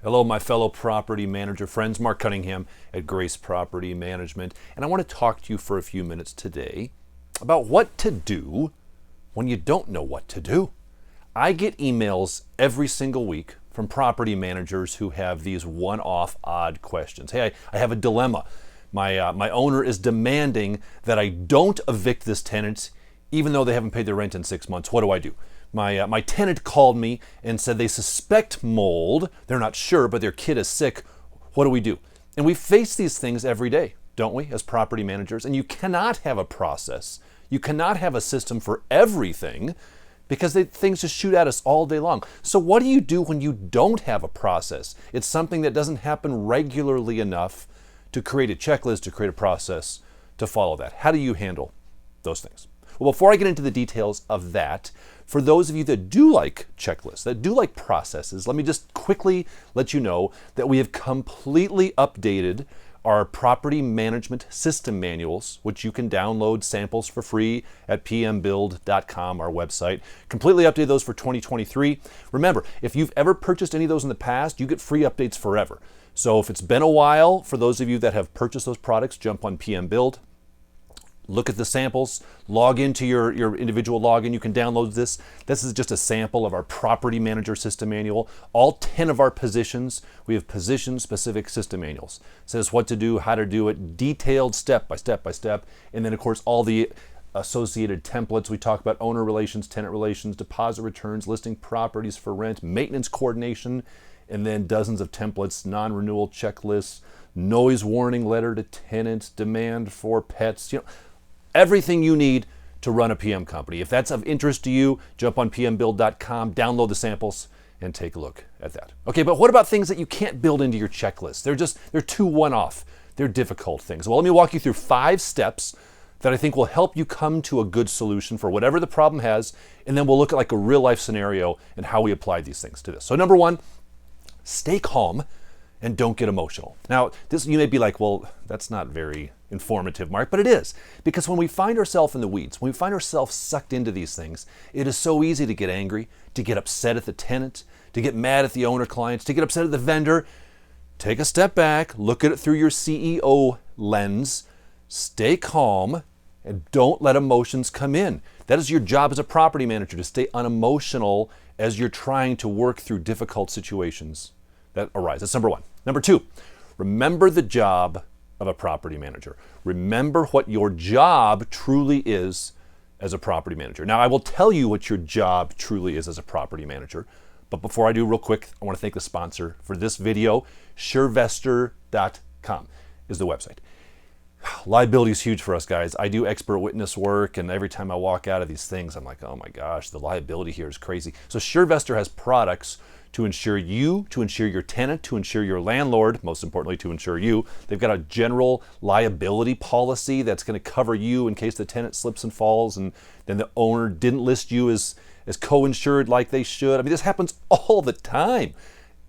Hello, my fellow property manager friends. Mark Cunningham at Grace Property Management. And I want to talk to you for a few minutes today about what to do when you don't know what to do. I get emails every single week from property managers who have these one-off odd questions. Hey, I have a dilemma. My owner is demanding that I don't evict this tenant even though they haven't paid their rent in 6 months. What do I do? My tenant called me and said they suspect mold. They're not sure, but their kid is sick. What do we do? And we face these things every day, don't we, as property managers? And you cannot have a process. You cannot have a system for everything because things just shoot at us all day long. So what do you do when you don't have a process? It's something that doesn't happen regularly enough to create a checklist, to create a process, to follow that. How do you handle those things? Well, before I get into the details of that, for those of you that do like checklists, that do like processes, let me just quickly let you know that we have completely updated our property management system manuals, which you can download samples for free at pmbuild.com, our website. Completely updated those for 2023. Remember, if you've ever purchased any of those in the past, you get free updates forever. So if it's been a while, for those of you that have purchased those products, jump on PM Build. Look at the samples, log into your individual login. You can download this. This is just a sample of our property manager system manual. All 10 of our positions, we have position-specific system manuals. It says what to do, how to do it, detailed step by step. And then, of course, all the associated templates. We talk about owner relations, tenant relations, deposit returns, listing properties for rent, maintenance coordination, and then dozens of templates, non-renewal checklists, noise warning letter to tenants, demand for pets, everything you need to run a PM company. If that's of interest to you, jump on pmbuild.com, download the samples, and take a look at that. Okay, but what about things that you can't build into your checklist? They're too one-off. They're difficult things. Well, let me walk you through 5 steps that I think will help you come to a good solution for whatever the problem has, and then we'll look at like a real-life scenario and how we apply these things to this. So number 1, stay calm and don't get emotional. Now, this you may be like, well, that's not very informative, Mark, but it is. Because when we find ourselves in the weeds, when we find ourselves sucked into these things, it is so easy to get angry, to get upset at the tenant, to get mad at the owner clients, to get upset at the vendor. Take a step back, look at it through your CEO lens, stay calm, and don't let emotions come in. That is your job as a property manager, to stay unemotional as you're trying to work through difficult situations that arise. That's number 1. Number 2, remember the job of a property manager. Remember what your job truly is as a property manager. Now, I will tell you what your job truly is as a property manager, but before I do, real quick, I want to thank the sponsor for this video. Surevester.com is the website. Liability is huge for us, guys. I do expert witness work, and every time I walk out of these things, I'm like, oh my gosh, the liability here is crazy. So Surevester has products to insure you, to insure your tenant, to insure your landlord, most importantly, to insure you. They've got a general liability policy that's going to cover you in case the tenant slips and falls, and then the owner didn't list you as co-insured like they should. I mean, this happens all the time.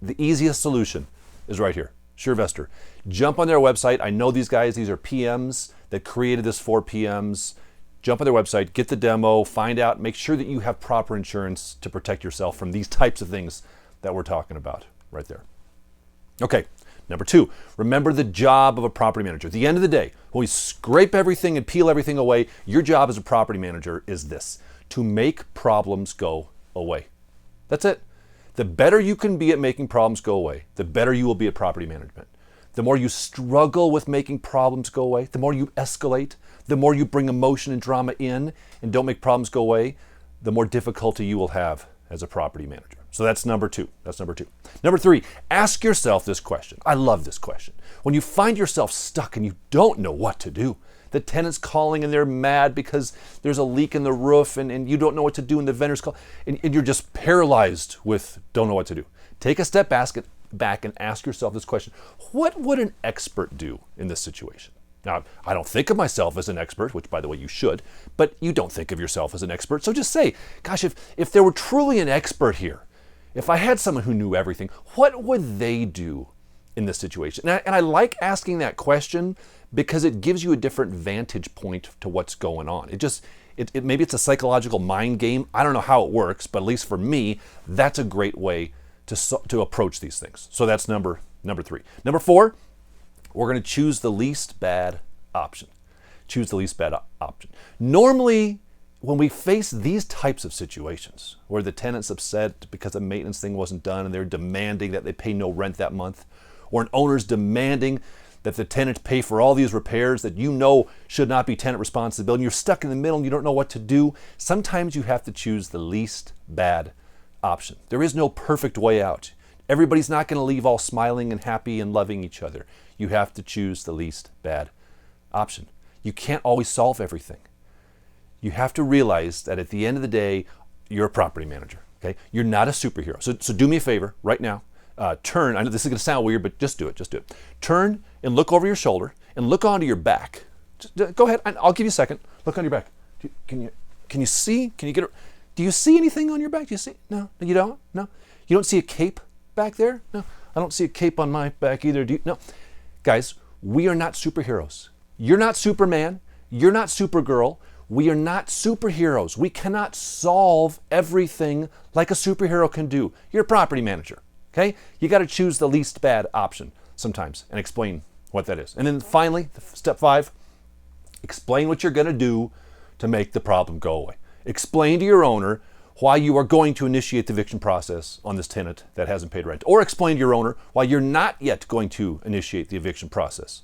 The easiest solution is right here. Surevester. Jump on their website. I know these guys, these are PMs that created this for PMs. Jump on their website, get the demo, find out, make sure that you have proper insurance to protect yourself from these types of things that we're talking about right there. Okay, number 2, remember the job of a property manager. At the end of the day, when we scrape everything and peel everything away, your job as a property manager is this: to make problems go away. That's it. The better you can be at making problems go away, the better you will be at property management. The more you struggle with making problems go away, the more you escalate, the more you bring emotion and drama in and don't make problems go away, the more difficulty you will have as a property manager. So that's number 2. Number 3, ask yourself this question. I love this question. When you find yourself stuck and you don't know what to do, the tenant's calling and they're mad because there's a leak in the roof and you don't know what to do, and the vendor's call, and you're just paralyzed with don't know what to do. Take a step back and ask yourself this question. What would an expert do in this situation? Now, I don't think of myself as an expert, which, by the way, you should, but you don't think of yourself as an expert. So just say, gosh, if there were truly an expert here, if I had someone who knew everything, what would they do in this situation? And I like asking that question because it gives you a different vantage point to what's going on. Maybe it's a psychological mind game. I don't know how it works, but at least for me, that's a great way to approach these things. So that's number 3. Number 4, we're going to choose the least bad option. Choose the least bad option. Normally, when we face these types of situations where the tenant's upset because a maintenance thing wasn't done and they're demanding that they pay no rent that month, or an owner's demanding that the tenant pay for all these repairs that you know should not be tenant responsibility, and you're stuck in the middle and you don't know what to do, sometimes you have to choose the least bad option. There is no perfect way out. Everybody's not going to leave all smiling and happy and loving each other. You have to choose the least bad option. You can't always solve everything. You have to realize that at the end of the day, you're a property manager. Okay? You're not a superhero. So do me a favor right now. Turn. I know this is going to sound weird, but just do it. Just do it. Turn and look over your shoulder and look onto your back. Just, go ahead. I'll give you a second. Look on your back. Can you see? Can you get it? Do you see anything on your back? Do you see? No. You don't? No. You don't see a cape back there? No. I don't see a cape on my back either. Do you? No. Guys, we are not superheroes. You're not Superman. You're not Supergirl. We are not superheroes. We cannot solve everything like a superhero can do. You're a property manager, okay? You got to choose the least bad option sometimes and explain what that is. And then finally, step 5, explain what you're going to do to make the problem go away. Explain to your owner why you are going to initiate the eviction process on this tenant that hasn't paid rent. Or explain to your owner why you're not yet going to initiate the eviction process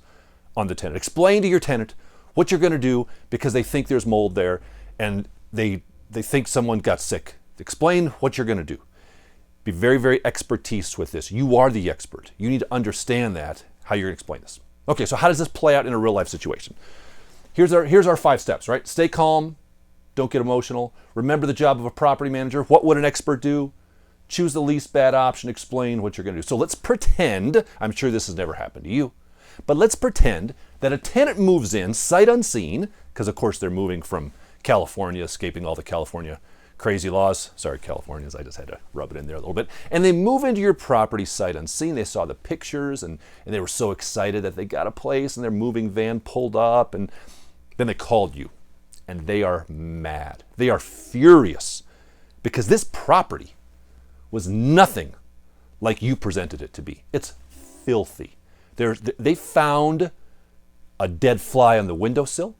on the tenant. Explain to your tenant what you're going to do because they think there's mold there and they think someone got sick. Explain what you're going to do. Be very, very expertise with this. You are the expert. You need to understand that, how you're going to explain this. Okay, so how does this play out in a real life situation? Here's our 5 steps, right? Stay calm. Don't get emotional. Remember the job of a property manager. What would an expert do? Choose the least bad option. Explain what you're going to do. So let's pretend, I'm sure this has never happened to you, but let's pretend that a tenant moves in sight unseen, because of course they're moving from California, escaping all the California crazy laws. Sorry, Californians, I just had to rub it in there a little bit. And they move into your property sight unseen. They saw the pictures and they were so excited that they got a place and their moving van pulled up, and then they called you and they are mad. They are furious because this property was nothing like you presented it to be. It's filthy. They found a dead fly on the windowsill.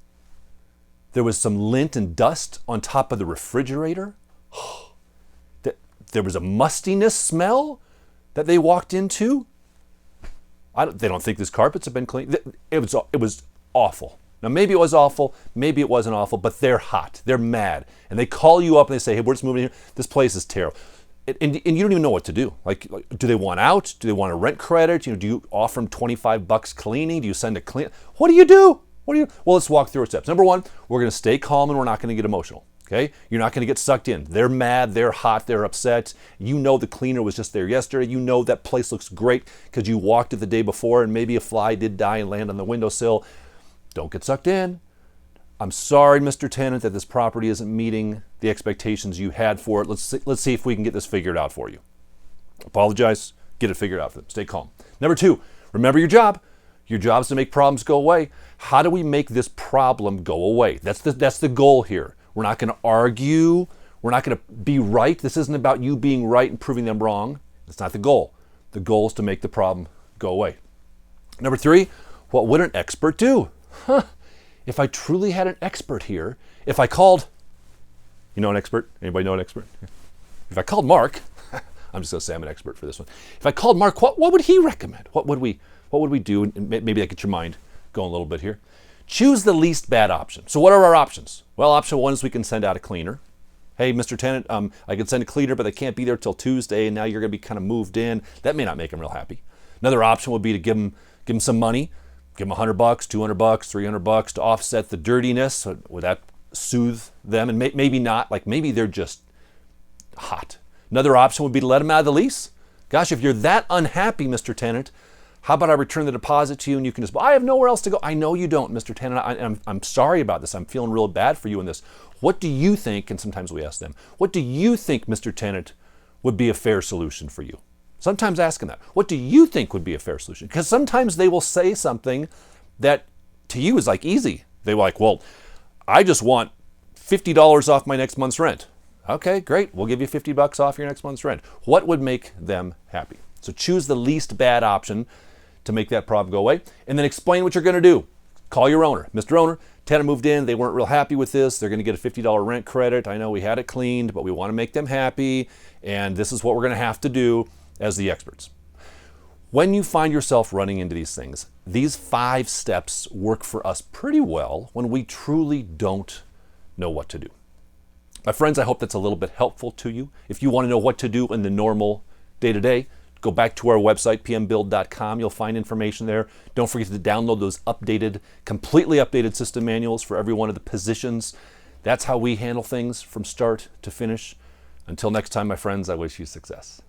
There was some lint and dust on top of the refrigerator. There was a mustiness smell that they walked into. They don't think these carpets have been cleaned. It was awful. Now, maybe it was awful, maybe it wasn't awful, but they're hot. They're mad. And they call you up and they say, hey, we're just moving here. This place is terrible. And you don't even know what to do. Like, do they want out? Do they want a rent credit? Do you offer them $25 cleaning? Do you send a clean? What do you do? Well, let's walk through our steps. Number 1, we're going to stay calm and we're not going to get emotional. Okay? You're not going to get sucked in. They're mad. They're hot. They're upset. You know the cleaner was just there yesterday. You know that place looks great because you walked it the day before and maybe a fly did die and land on the windowsill. Don't get sucked in. I'm sorry, Mr. Tenant, that this property isn't meeting the expectations you had for it. Let's see if we can get this figured out for you. Apologize. Get it figured out for them. Stay calm. Number 2, remember your job. Your job is to make problems go away. How do we make this problem go away? That's the goal here. We're not going to argue. We're not going to be right. This isn't about you being right and proving them wrong. That's not the goal. The goal is to make the problem go away. Number 3, what would an expert do? If I truly had an expert here, if I called, you know an expert? Anybody know an expert? If I called Marc, I'm just going to say I'm an expert for this one. If I called Marc, what would he recommend? What would we do? And maybe that gets your mind going a little bit here. Choose the least bad option. So what are our options? Well, option 1 is we can send out a cleaner. Hey, Mr. Tenant, I can send a cleaner, but they can't be there till Tuesday, and now you're going to be kind of moved in. That may not make them real happy. Another option would be to give them some money. Give them $100, $200, $300 to offset the dirtiness. Would that soothe them? And maybe not. Like maybe they're just hot. Another option would be to let them out of the lease. Gosh, if you're that unhappy, Mr. Tenant, how about I return the deposit to you and you can just, I have nowhere else to go. I know you don't, Mr. Tenant. I'm sorry about this. I'm feeling real bad for you in this. What do you think, and sometimes we ask them, what do you think, Mr. Tenant, would be a fair solution for you? Sometimes asking that. What do you think would be a fair solution? Because sometimes they will say something that to you is like easy. They're like, well, I just want $50 off my next month's rent. Okay, great. We'll give you $50 off your next month's rent. What would make them happy? So choose the least bad option to make that problem go away, and then explain what you're going to do. Call your owner. Mr. Owner, tenant moved in. They weren't real happy with this. They're going to get a $50 rent credit. I know we had it cleaned, but we want to make them happy, and this is what we're going to have to do as the experts. When you find yourself running into these things, these 5 steps work for us pretty well when we truly don't know what to do. My friends, I hope that's a little bit helpful to you. If you want to know what to do in the normal day-to-day, go back to our website, pmbuild.com. You'll find information there. Don't forget to download those completely updated system manuals for every one of the positions. That's how we handle things from start to finish. Until next time, my friends, I wish you success.